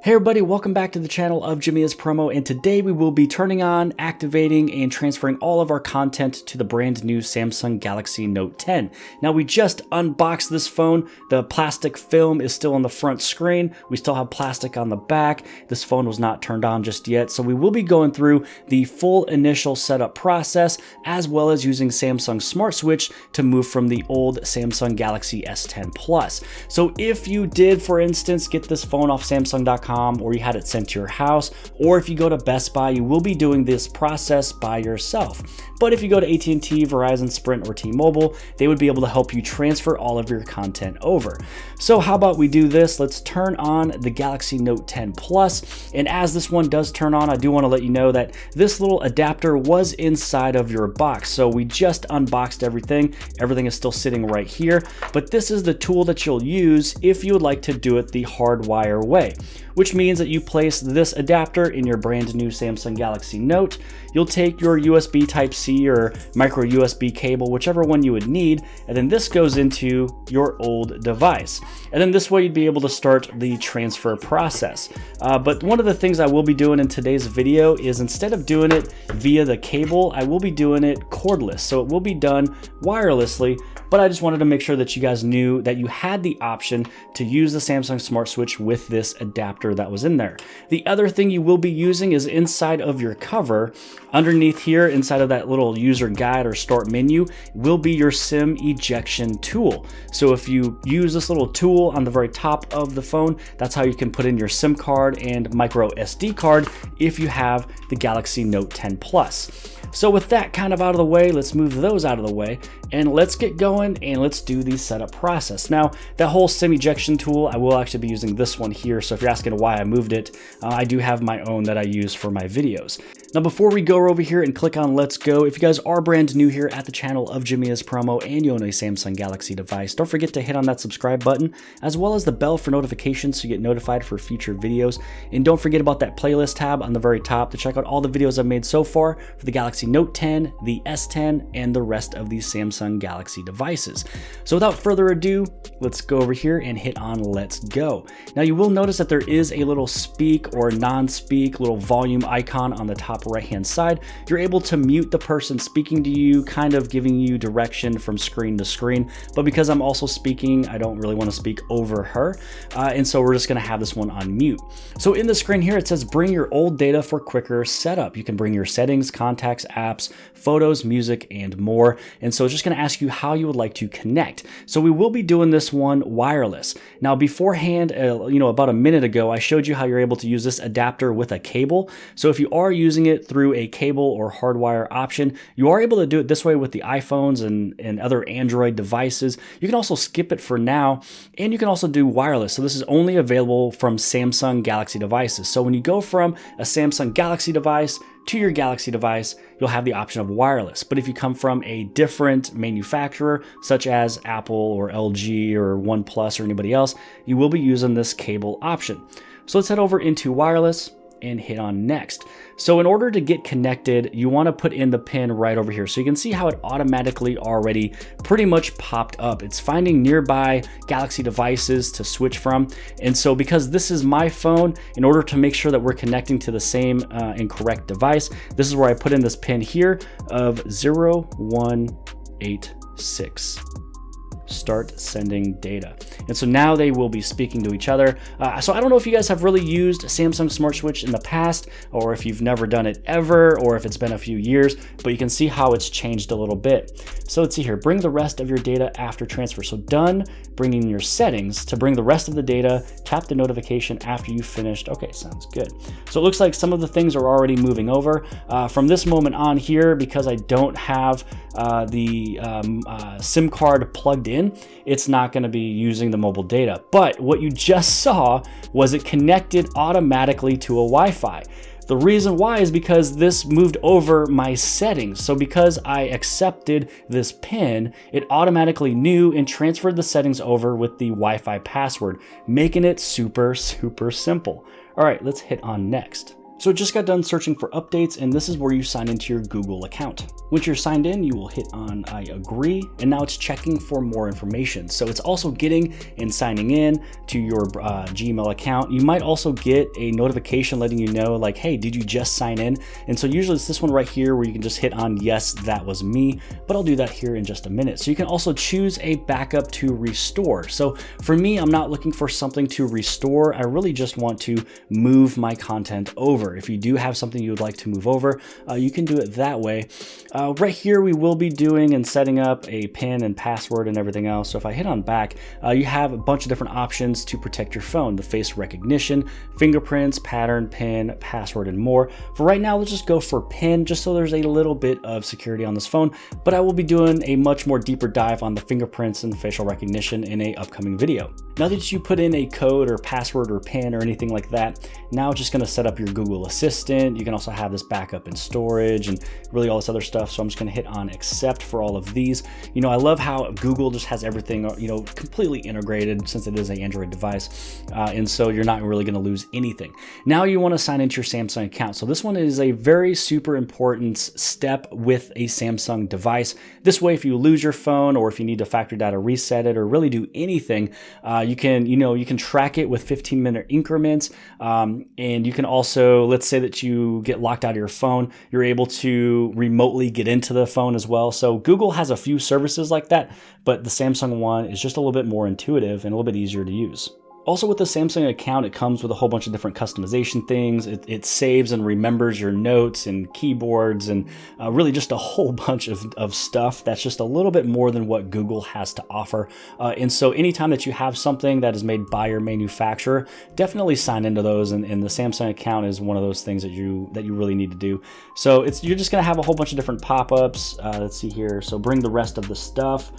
Hey everybody, welcome back to the channel of Jimmy is Promo, and today we will be turning on, activating, and transferring all of our content to the brand new Samsung Galaxy Note 10. Now we just unboxed this phone. The plastic film is still on the front screen. We still have plastic on the back. This phone was not turned on just yet, so we will be going through the full initial setup process as well as using Samsung Smart Switch to move from the old Samsung Galaxy S10 Plus. So if you did, for instance, get this phone off Samsung.com or you had it sent to your house, or if you go to Best Buy, you will be doing this process by yourself. But if you go to AT&T, Verizon, Sprint, or T-Mobile, they would be able to help you transfer all of your content over. So how about we do this? Let's turn on the Galaxy Note 10 Plus. And as this one does turn on, I do want to let you know that this little adapter was inside of your box. So we just unboxed everything. Everything is still sitting right here, but this is the tool that you'll use if you would like to do it the hardwire way, which means that you place this adapter in your brand new Samsung Galaxy Note. You'll take your USB Type-C or micro USB cable, whichever one you would need, and then this goes into your old device. And then this way you'd be able to start the transfer process. But one of the things I will be doing in today's video is instead of doing it via the cable, I will be doing it cordless. So it will be done wirelessly, but I just wanted to make sure that you guys knew that you had the option to use the Samsung Smart Switch with this adapter that was in there. The other thing you will be using is inside of your cover, underneath here, inside of that little user guide or start menu, will be your SIM ejection tool. So if you use this little tool on the very top of the phone, that's how you can put in your SIM card and micro SD card if you have the Galaxy Note 10 Plus. So with that kind of out of the way, let's move those out of the way and let's get going and let's do the setup process. Now, that whole SIM ejection tool, I will actually be using this one here. So if you're asking why I moved it, I do have my own that I use for my videos. Now, before we go over here and click on Let's Go, if you guys are brand new here at the channel of Jimmy is Promo and you own a Samsung Galaxy device, don't forget to hit on that subscribe button as well as the bell for notifications so you get notified for future videos. And don't forget about that playlist tab on the very top to check out all the videos I've made so far for the Galaxy Note 10, the S10, and the rest of these Samsung Galaxy devices. So without further ado, let's go over here and hit on Let's Go. Now you will notice that there is a little speak or non-speak little volume icon on the top right hand side. You're able to mute the person speaking to you, kind of giving you direction from screen to screen, but because I'm also speaking, I don't really want to speak over her, and so we're just going to have this one on mute. So in the screen here it says bring your old data for quicker setup. You can bring your settings, contacts, apps, photos, music, and more. And so it's just going to ask you how you would like to connect. So we will be doing this one wireless. Now beforehand, about a minute ago, I showed you how you're able to use this adapter with a cable. So if you are using it through a cable or hardwire option, you are able to do it this way with the iPhones and other Android devices. You can also skip it for now, and you can also do wireless. So this is only available from Samsung Galaxy devices. So when you go from a Samsung Galaxy device to your Galaxy device, you'll have the option of wireless. But if you come from a different manufacturer, such as Apple or LG or OnePlus or anybody else, you will be using this cable option. So let's head over into wireless and hit on next. So in order to get connected, you want to put in the pin right over here. So you can see how it automatically already pretty much popped up. It's finding nearby Galaxy devices to switch from. And so because this is my phone, in order to make sure that we're connecting to the same and correct device, this is where I put in this pin here of 0186. Start sending data. And so now they will be speaking to each other. So I don't know if you guys have really used Samsung Smart Switch in the past, or if you've never done it ever, or if it's been a few years, but you can see how it's changed a little bit. So let's see here, bring the rest of your data after transfer. So done bringing your settings. To bring the rest of the data, tap the notification after you've finished. Okay, sounds good. So it looks like some of the things are already moving over. From this moment on here, because I don't have the SIM card plugged in, it's not going to be using the mobile data. But what you just saw was it connected automatically to a Wi-Fi. The reason why is because this moved over my settings. So because I accepted this pin, it automatically knew and transferred the settings over with the Wi-Fi password, making it super, super simple. All right, let's hit on next. So it just got done searching for updates, and this is where you sign into your Google account. Once you're signed in, you will hit on I agree, and now it's checking for more information. So it's also getting and signing in to your Gmail account. You might also get a notification letting you know like, hey, did you just sign in? And so usually it's this one right here where you can just hit on yes, that was me, but I'll do that here in just a minute. So you can also choose a backup to restore. So for me, I'm not looking for something to restore. I really just want to move my content over. If you do have something you would like to move over, you can do it that way. Right here, we will be doing and setting up a PIN and password and everything else. So if I hit on back, you have a bunch of different options to protect your phone: the face recognition, fingerprints, pattern, PIN, password, and more. For right now, let's just go for PIN, just so there's a little bit of security on this phone, but I will be doing a much more deeper dive on the fingerprints and facial recognition in an upcoming video. Now that you put in a code or password or PIN or anything like that, now it's just gonna set up your Google Assistant. You can also have this backup in storage and really all this other stuff. So I'm just gonna hit on accept for all of these. You know, I love how Google just has everything, you know, completely integrated since it is an Android device. And so you're not really gonna lose anything. Now you wanna sign into your Samsung account. So this one is a very super important step with a Samsung device. This way, if you lose your phone or if you need to factory data reset it or really do anything, you can track it with 15-minute increments. And you can also, let's say that you get locked out of your phone, you're able to remotely get into the phone as well. So Google has a few services like that, but the Samsung one is just a little bit more intuitive and a little bit easier to use. Also with the Samsung account, it comes with a whole bunch of different customization things. It saves and remembers your notes and keyboards and really just a whole bunch of stuff that's just a little bit more than what Google has to offer. And so anytime that you have something that is made by your manufacturer, definitely sign into those. And the Samsung account is one of those things that you really need to do. So you're just gonna have a whole bunch of different pop-ups. Let's see here. So bring the rest of the stuff.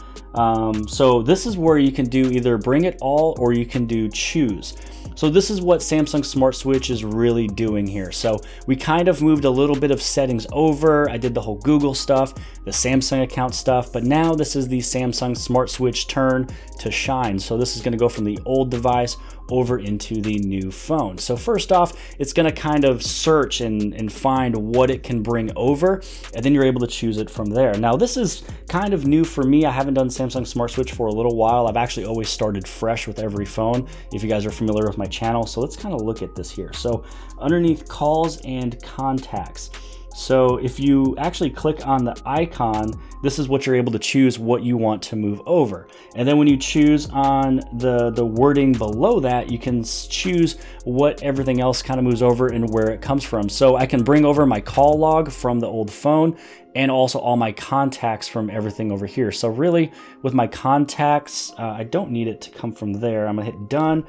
So this is where you can do either bring it all or you can do choose. So this is what Samsung Smart Switch is really doing here. So we kind of moved a little bit of settings over. I did the whole Google stuff, the Samsung account stuff, but now this is the Samsung Smart Switch turn to shine. So this is going to go from the old device over into the new phone. So first off, it's going to kind of search and find what it can bring over, and then you're able to choose it from there. Now this is kind of new for me. I haven't done Samsung Smart Switch for a little while. I've actually always started fresh with every phone, if you guys are familiar with my channel. So let's kind of look at this here. So underneath calls and contacts. So if you actually click on the icon, this is what you're able to choose what you want to move over. And then when you choose on the wording below that, you can choose what everything else kind of moves over and where it comes from. So I can bring over my call log from the old phone and also all my contacts from everything over here. So really with my contacts, I don't need it to come from there. I'm gonna hit done.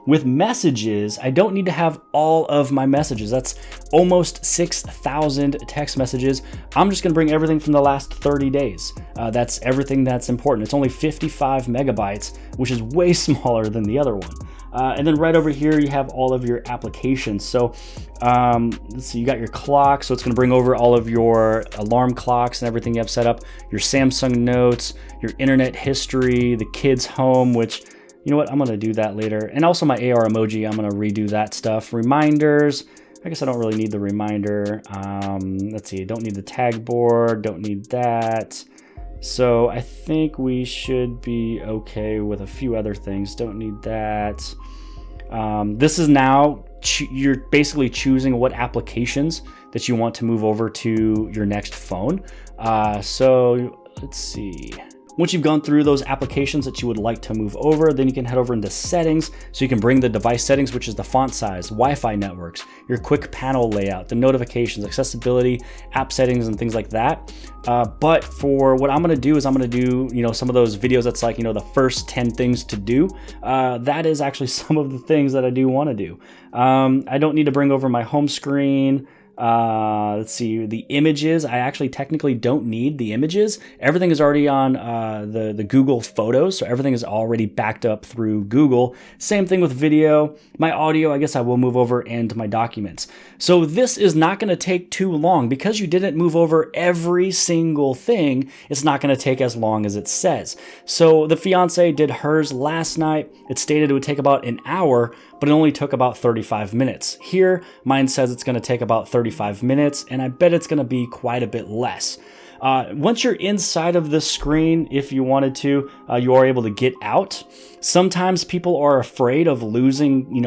With messages, I don't need to have all of my messages. That's almost 6,000 text messages. I'm just gonna bring everything from the last 30 days. That's everything that's important. It's only 55 megabytes, which is way smaller than the other one. And then right over here, you have all of your applications. So let's see, you got your clock. So it's gonna bring over all of your alarm clocks and everything you have set up, your Samsung Notes, your internet history, the kids' home, which, you know what, I'm gonna do that later. And also my AR emoji, I'm gonna redo that stuff. Reminders, I guess I don't really need the reminder. Let's see, don't need the tag board, don't need that. So I think we should be okay with a few other things. Don't need that. This is now, you're basically choosing what applications that you want to move over to your next phone. So let's see. Once you've gone through those applications that you would like to move over, then you can head over into settings. So you can bring the device settings, which is the font size, Wi-Fi networks, your quick panel layout, the notifications, accessibility, app settings, and things like that. But for what I'm gonna do is I'm gonna do, some of those videos that's like, the first 10 things to do. That is actually some of the things that I do wanna do. I don't need to bring over my home screen. Let's see, the images, I actually technically don't need the images. Everything is already on the Google Photos, so everything is already backed up through Google. Same thing with video. My audio, I guess I will move over into my documents. So this is not going to take too long. Because you didn't move over every single thing, it's not going to take as long as it says. So the fiance did hers last night. It stated it would take about an hour, but it only took about 35 minutes. Here, mine says it's going to take about 35 minutes, and I bet it's going to be quite a bit less. Once you're inside of the screen, if you wanted to, you are able to get out. Sometimes people are afraid of losing,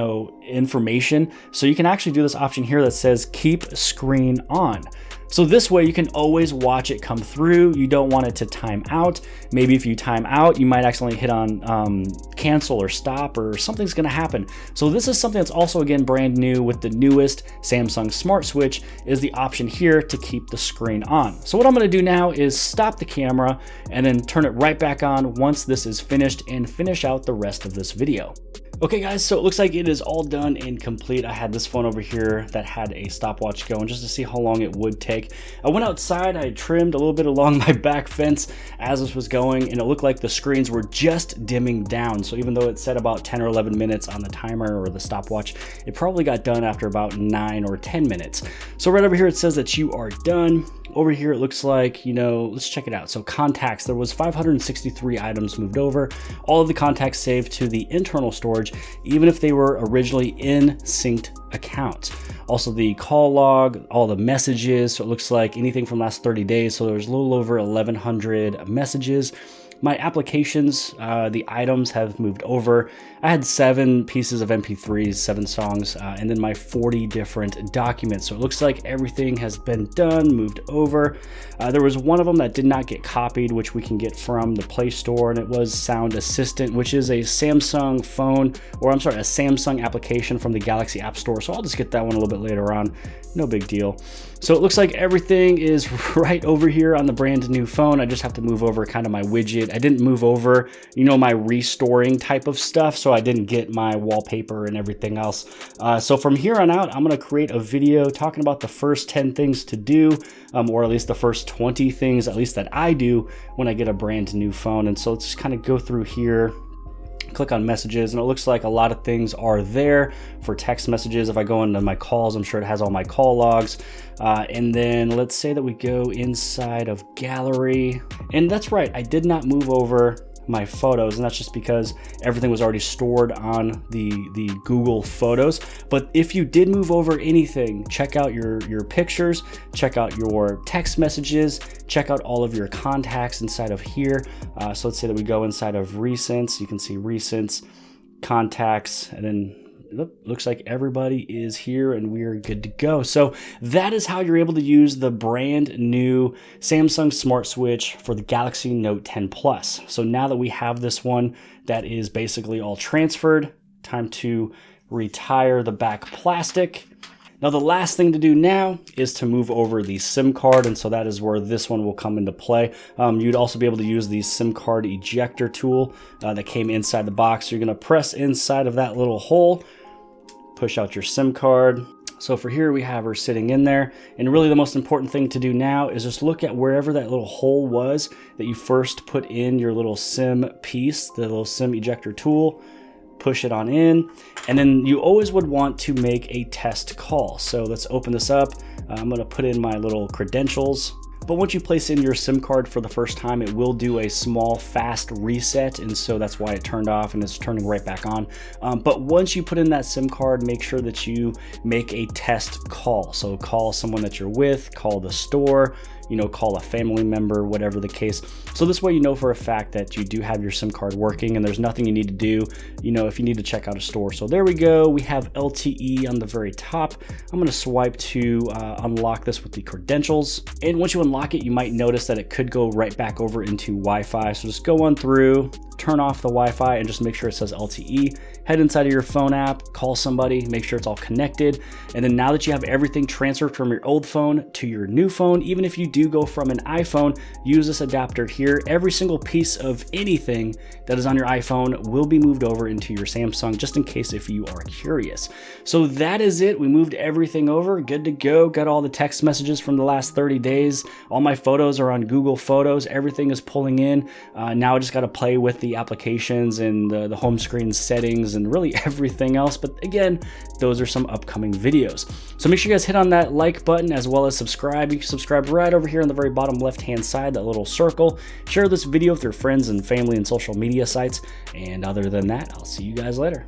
information. So you can actually do this option here that says keep screen on. So this way you can always watch it come through. You don't want it to time out. Maybe if you time out, you might accidentally hit on cancel or stop, or something's gonna happen. So this is something that's also, again, brand new with the newest Samsung Smart Switch, is the option here to keep the screen on. So what I'm gonna do now is stop the camera and then turn it right back on once this is finished, and finish out the rest of this video. Okay guys, so it looks like it is all done and complete. I had this phone over here that had a stopwatch going just to see how long it would take. I went outside, I trimmed a little bit along my back fence as this was going, and it looked like the screens were just dimming down. So even though it said about 10 or 11 minutes on the timer or the stopwatch, it probably got done after about 9 or 10 minutes. So right over here it says that you are done. Over here, it looks like, let's check it out. So contacts, there was 563 items moved over. All of the contacts saved to the internal storage, even if they were originally in synced accounts. Also the call log, all the messages. So it looks like anything from last 30 days. So there's a little over 1,100 messages. My applications, the items have moved over. I had 7 pieces of MP3s, 7 songs, and then my 40 different documents. So it looks like everything has been done, moved over. There was one of them that did not get copied, which we can get from the Play Store, and it was Sound Assistant, which is a Samsung phone, or I'm sorry, a Samsung application from the Galaxy App Store. So I'll just get that one a little bit later on. No big deal. So it looks like everything is right over here on the brand new phone. I just have to move over kind of my widget. I didn't move over, my restoring type of stuff, so I didn't get my wallpaper and everything else. So from here on out, I'm going to create a video talking about the first 10 things to do, or at least the first 20 things, at least that I do when I get a brand new phone. And so let's just kind of go through here. Click on messages, and it looks like a lot of things are there for text messages. If I go into my calls, I'm sure it has all my call logs. And then let's say that we go inside of gallery, and that's right, I did not move over my photos, and that's just because everything was already stored on the Google Photos. But if you did move over anything, check out your pictures, check out your text messages, check out all of your contacts inside of here. So let's say that we go inside of recents. You can see recents, contacts, and then looks like everybody is here and we're good to go. So that is how you're able to use the brand new Samsung Smart Switch for the Galaxy Note 10 Plus. So now that we have this one that is basically all transferred, time to retire the back plastic. Now the last thing to do now is to move over the SIM card, and so that is where this one will come into play. You'd also be able to use the SIM card ejector tool that came inside the box. You're going to press inside of that little hole, push out your SIM card. So for here we have her sitting in there, and really the most important thing to do now is just look at wherever that little hole was that you first put in your little SIM piece, the little SIM ejector tool. Push it on in, and then you always would want to make a test call. So let's open this up. I'm going to put in my little credentials. But once you place in your SIM card for the first time, it will do a small fast reset, and so that's why it turned off and it's turning right back on. But once you put in that SIM card, make sure that you make a test call. So call someone that you're with, call the store, call a family member, whatever the case. So this way you know for a fact that you do have your SIM card working and there's nothing you need to do, if you need to check out a store. So there we go. We have LTE on the very top. I'm going to swipe to unlock this with the credentials. And once you unlock it, you might notice that it could go right back over into Wi-Fi. So just go on through, turn off the Wi-Fi and just make sure it says LTE. Head inside of your phone app, call somebody, make sure it's all connected. And then now that you have everything transferred from your old phone to your new phone, even if you do go from an iPhone, use this adapter here. Every single piece of anything that is on your iPhone will be moved over into your Samsung, just in case if you are curious. So that is it. We moved everything over, good to go. Got all the text messages from the last 30 days. All my photos are on Google Photos. Everything is pulling in. Now I just got to play with the applications and the home screen settings and really everything else. But again, those are some upcoming videos. So make sure you guys hit on that like button as well as subscribe. You can subscribe right over here on the very bottom left-hand side, that little circle. Share this video with your friends and family and social media sites. And other than that, I'll see you guys later.